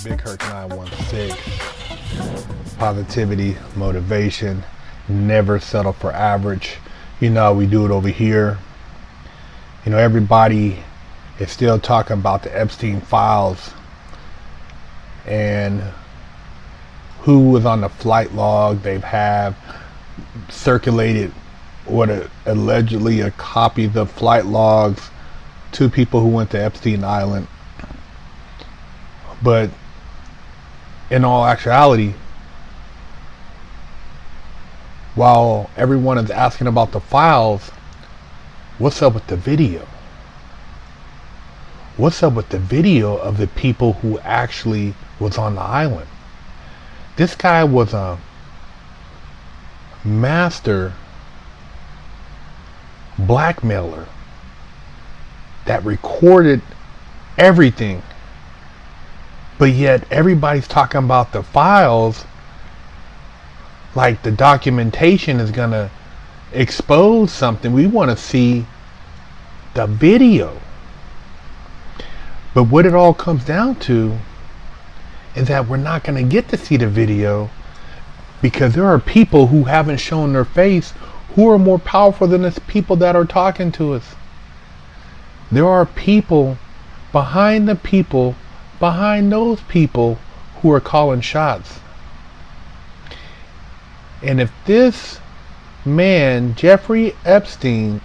BigHerc916. Positivity, motivation, never settle for average. You know how we do it over here. You know, everybody is still talking about the Epstein files and who was on the flight log. They've have circulated allegedly a copy of the flight logs to people who went to Epstein Island. But in all actuality, while everyone is asking about the files, what's up with the video? What's up with the video of the people who actually was on the island? This guy was a master blackmailer that recorded everything. But yet everybody's talking about the files like the documentation is gonna expose something. We want to see the video. But what it all comes down to is that we're not going to get to see the video because there are people who haven't shown their face who are more powerful than the people that are talking to us. There are people behind the people behind those people who are calling shots. And if this man, Jeffrey Epstein,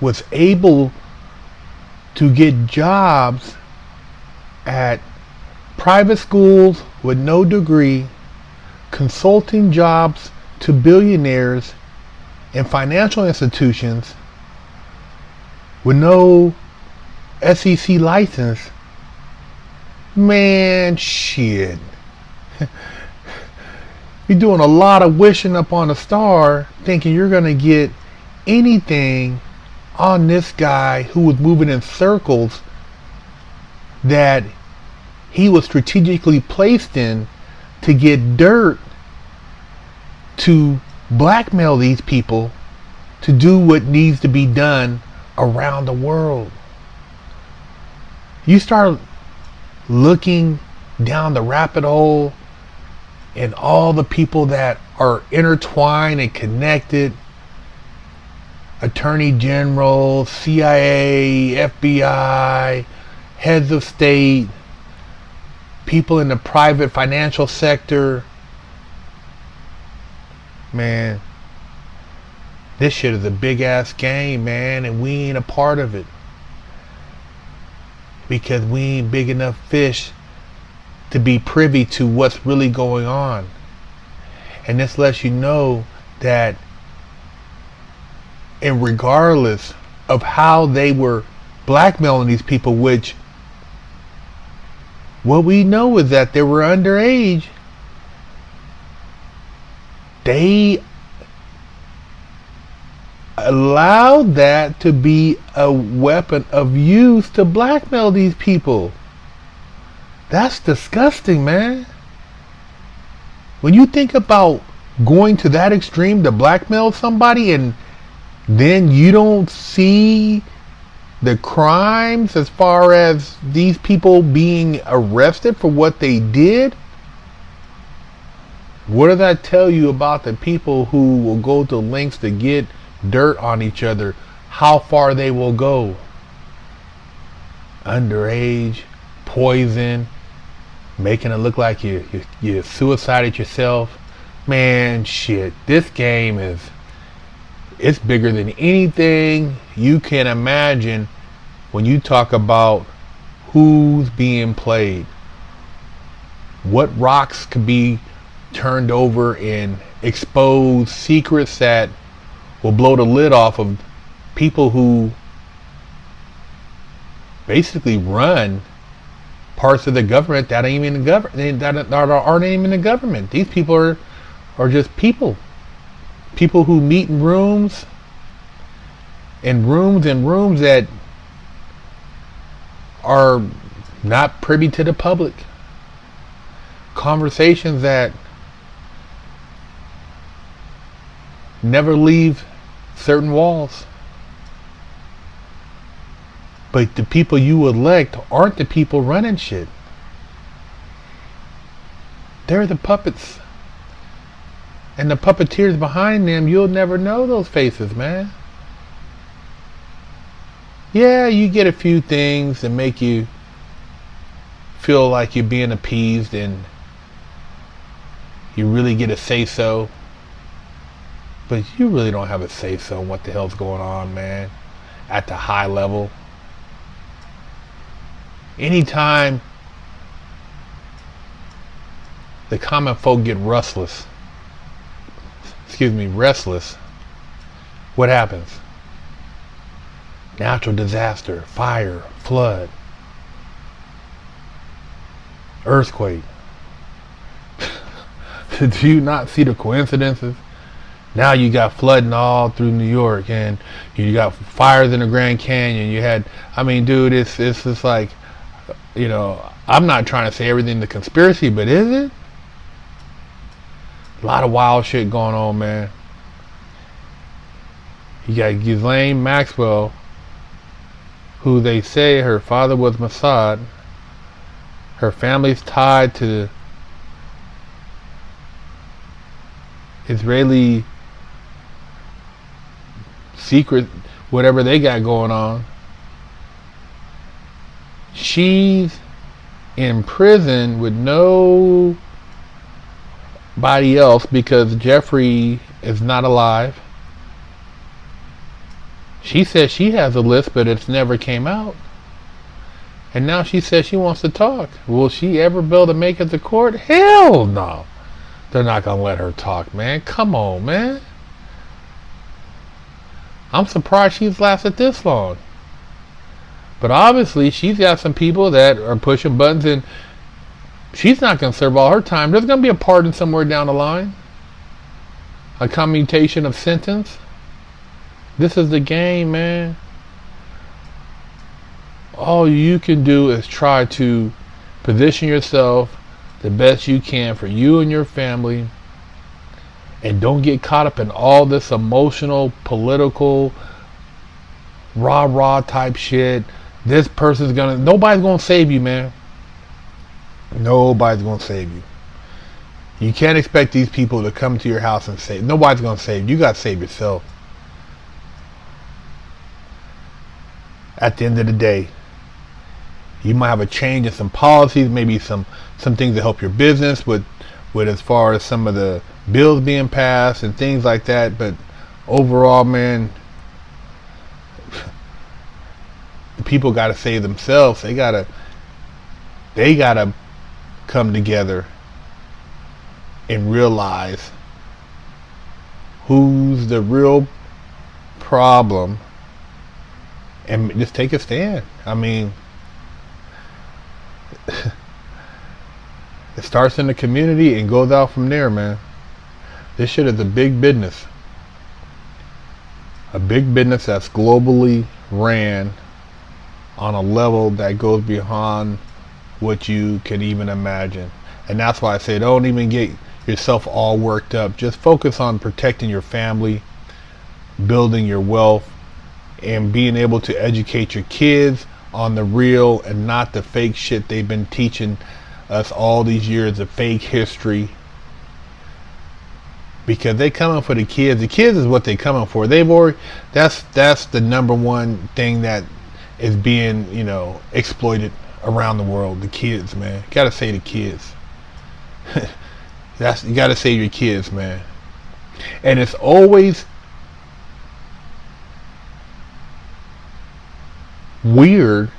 was able to get jobs at private schools with no degree, consulting jobs to billionaires in financial institutions with no SEC license, man, shit. You're doing a lot of wishing up on a star thinking you're going to get anything on this guy who was moving in circles that he was strategically placed in to get dirt to blackmail these people to do what needs to be done around the world. You start looking down the rabbit hole and all the people that are intertwined and connected, attorney generals, CIA, FBI, heads of state, people in the private financial sector. Man, this shit is a big ass game, man, and we ain't a part of it because we ain't big enough fish to be privy to what's really going on. And this lets you know that, and regardless of how they were blackmailing these people, which what we know is that they were underage, they allowed that to be a weapon of use to blackmail these people. That's disgusting, man. When you think about going to that extreme to blackmail somebody and then you don't see the crimes as far as these people being arrested for what they did, what does that tell you about the people who will go to lengths to get dirt on each other? How far they will go? Underage, poison, making it look like you suicided yourself. Man, shit, this game it's bigger than anything you can imagine when you talk about who's being played. What rocks could be turned over and expose secrets that will blow the lid off of people who basically run parts of the government that ain't even the government, that aren't even the government. These people are just people who meet in rooms that are not privy to the public. Conversations that never leave certain walls. But the people you elect aren't the people running shit. They're the puppets. And the puppeteers behind them, you'll never know those faces, man. Yeah, you get a few things that make you feel like you're being appeased and you really get a say-so. But you really don't have a say-so in what the hell's going on, man. At the high level. Anytime the common folk get restless, what happens? Natural disaster, fire, flood, earthquake. Do you not see the coincidences? Now you got flooding all through New York, and you got fires in the Grand Canyon. You had, I mean, dude, it's just like, you know, I'm not trying to say everything the conspiracy, but is it? A lot of wild shit going on, man. You got Ghislaine Maxwell, who they say her father was Mossad. Her family's tied to Israeli secret, whatever they got going on. She's in prison with nobody else because Jeffrey is not alive. She says she has a list, but it's never came out. And now she says she wants to talk. Will she ever be able to make it to court? Hell no. They're not going to let her talk, man. Come on, man. I'm surprised she's lasted this long. But obviously, she's got some people that are pushing buttons, and she's not going to serve all her time. There's going to be a pardon somewhere down the line. A commutation of sentence. This is the game, man. All you can do is try to position yourself the best you can for you and your family, and don't get caught up in all this emotional, political, rah-rah type shit. This person's gonna, nobody's gonna save you, man. Nobody's gonna save you. You can't expect these people to come to your house and save. Nobody's gonna save you. You gotta save yourself. At the end of the day, you might have a change in some policies, maybe some things that help your business with as far as some of the bills being passed and things like that. But overall, man, the people got to save themselves. They gotta come together and realize who's the real problem and just take a stand. I mean, it starts in the community and goes out from there, man. This shit is a big business. A big business that's globally ran on a level that goes beyond what you can even imagine. And that's why I say don't even get yourself all worked up. Just focus on protecting your family, building your wealth, and being able to educate your kids on the real and not the fake shit they've been teaching us all these years of fake history. Because they coming for the kids. The kids is what they coming for. They've already, that's the number one thing that is being, you know, exploited around the world. The kids, man. Gotta say the kids. You gotta save your kids, man. And it's always weird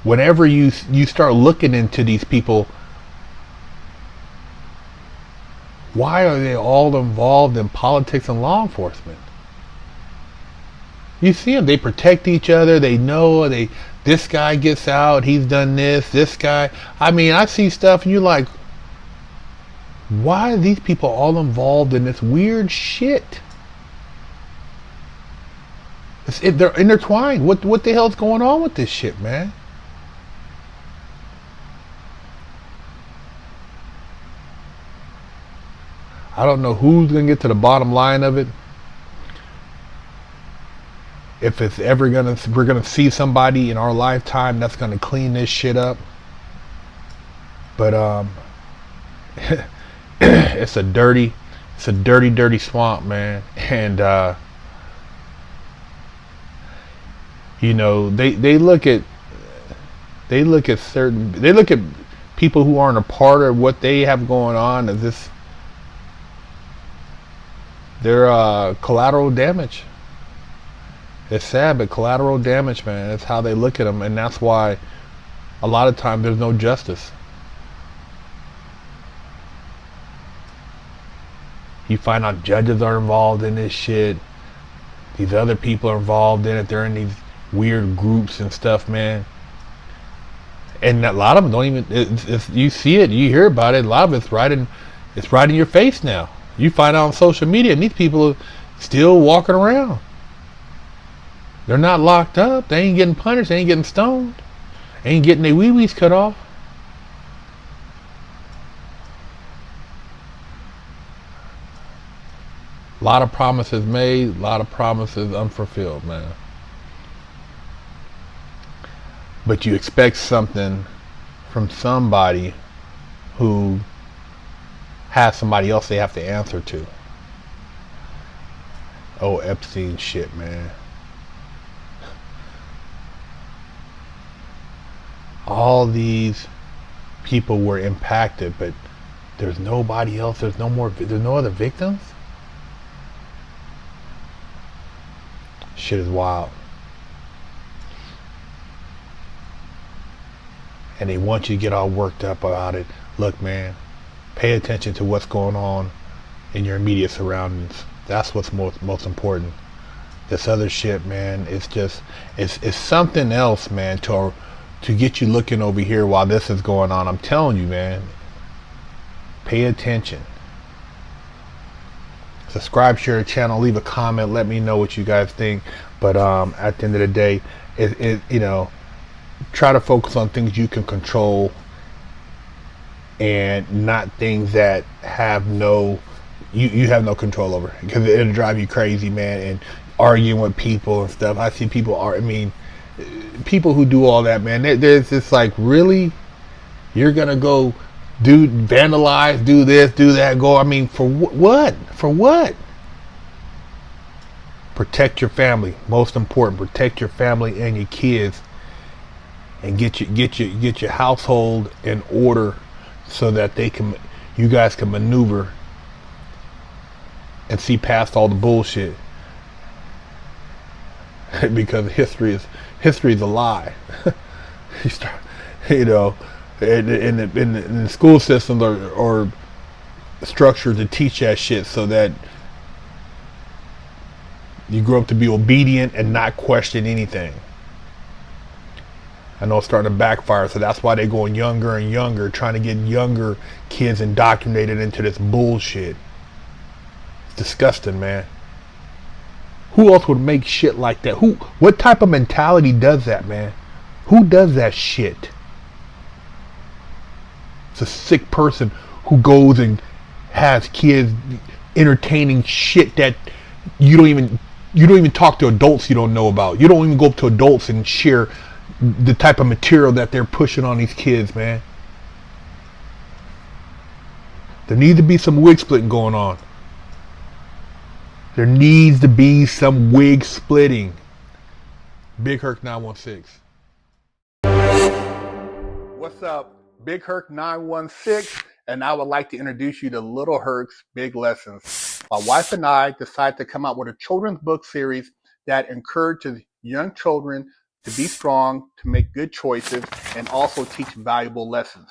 whenever you start looking into these people. Why are they all involved in politics and law enforcement? You see them, they protect each other. They know this guy gets out, he's done this guy. I mean, I see stuff and you're like, why are these people all involved in this weird shit? They're intertwined. What the hell's going on with this shit, man? I don't know who's gonna get to the bottom line of it. If it's ever we're gonna see somebody in our lifetime that's gonna clean this shit up. But it's a dirty swamp, man. And you know, they look at people who aren't a part of what they have going on as this, they're collateral damage. It's sad, but collateral damage, man. That's how they look at them, and that's why a lot of times there's no justice. You find out judges are involved in this shit. These other people are involved in it. They're in these weird groups and stuff, man. And a lot of them don't even. You see it, you hear about it. A lot of it's right in your face now. You find out on social media, and these people are still walking around. They're not locked up. They ain't getting punished. They ain't getting stoned. They ain't getting their wee-wees cut off. A lot of promises made, a lot of promises unfulfilled, man. But you expect something from somebody who has somebody else they have to answer to. Oh, Epstein shit, man. All these people were impacted, but there's nobody else. There's no other victims. Shit is wild. And they want you to get all worked up about it. Look, man, pay attention to what's going on in your immediate surroundings. That's what's most important. This other shit, man, it's something else, man, to get you looking over here while this is going on. I'm telling you, man, pay attention. Subscribe, share the channel, leave a comment, let me know what you guys think. But at the end of the day, you know, try to focus on things you can control and not things that have you have no control over, because it'll drive you crazy, man. And arguing with people and stuff. I see people people who do all that, man. There's this, like, really, you're gonna go vandalize, do this, do that, go. I mean, for what? For what? Protect your family. Most important, protect your family and your kids, and get your household in order so that you guys can maneuver and see past all the bullshit. Because history is a lie. You know, in the school systems or structured to teach that shit so that you grow up to be obedient and not question anything. I know it's starting to backfire, so that's why they're going younger and younger, trying to get younger kids indoctrinated into this bullshit. It's disgusting, man. Who else would make shit like that? What type of mentality does that, man? Who does that shit? It's a sick person who goes and has kids entertaining shit that you don't even talk to adults you don't know about. You don't even go up to adults and share the type of material that they're pushing on these kids, man. There needs to be some wig splitting going on. There needs to be some wig splitting. BigHerc916. What's up? BigHerc916, and I would like to introduce you to Little Herc's Big Lessons. My wife and I decided to come out with a children's book series that encourages young children to be strong, to make good choices, and also teach valuable lessons.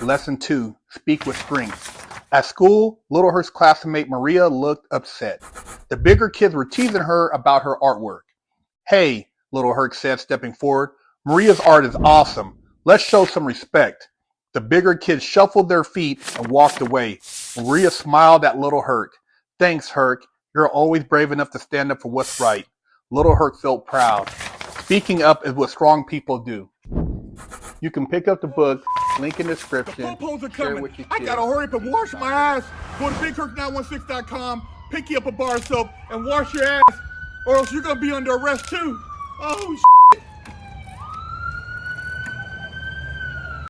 Lesson 2, speak with strength. At school, Little Herc's classmate Maria looked upset. The bigger kids were teasing her about her artwork. Hey, Little Herc said, stepping forward, Maria's art is awesome. Let's show some respect. The bigger kids shuffled their feet and walked away. Maria smiled at Little Herc. Thanks, Herc. You're always brave enough to stand up for what's right. Little Herc felt proud. Speaking up is what strong people do. You can pick up the book, link in the description. The popos are share coming. with your I kids. gotta hurry up and wash my ass. Go to BigHerc916.com, pick you up a bar of soap, and wash your ass, or else you're gonna be under arrest too. Oh,